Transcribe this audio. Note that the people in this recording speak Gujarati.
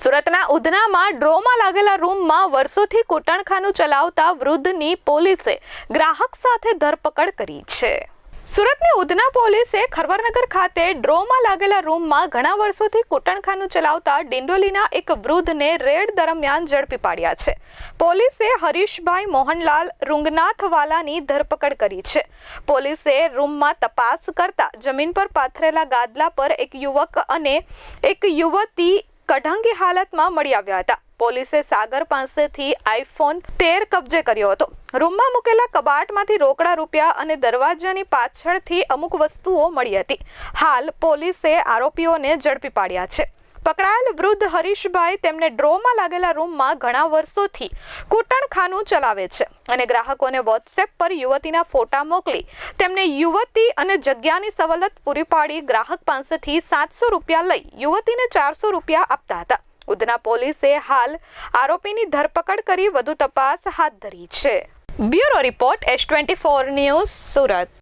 સુરતના ઉધનામાં ડ્રોમાં લાગેલા રૂમમાં વર્ષોથી કૂટણખાનું ચલાવતા વૃદ્ધની પોલીસે ગ્રાહક સાથે ધરપકડ કરી છે। સુરતની ઉધના પોલીસે ખરવરનગર ખાતે ડ્રોમાં લાગેલા રૂમમાં ઘણા વર્ષોથી કૂટણખાનું ચલાવતા ડિંડોલીના એક વૃદ્ધને રેડ દરમિયાન ઝડપી પાડ્યા છે। પોલીસે હરીશભાઈ મોહનલાલ રૂંગનાથવાલાની ધરપકડ કરી છે। પોલીસે રૂમમાં તપાસ કરતા જમીન પર પાથરેલા ગાદલા પર એક યુવક અને એક યુવતી કઢંગી હાલતમાં મળી આવ્યા હતા। પોલીસે સાગર પાસેથી આઈફોન 13 કબજે કર્યો હતો। રૂમમાં મૂકેલા કબાટમાંથી રોકડા રૂપિયા અને દરવાજાની પાછળથી અમુક વસ્તુઓ મળી હતી। હાલ પોલીસે આરોપીઓને ઝડપી પાડ્યા છે। પકડાયેલ વૃદ્ધ હરીશભાઈ તેમને ડ્રોમાં લાગેલા રૂમમાં ઘણા વર્ષોથી કૂટણખાનું ચલાવે છે અને ગ્રાહકોને વોટ્સએપ પર યુવતીના ફોટા મોકલી તેમને યુવતી અને જગ્યાની સવલત પૂરી પાડી ગ્રાહક પાસેથી 700 રૂપિયા લઈ યુવતીને 400 રૂપિયા આપતા હતા। ઉધના પોલીસે હાલ આરોપીની ધરપકડ કરી વધુ તપાસ હાથ ધરી છે। Bureau report S24 news Surat.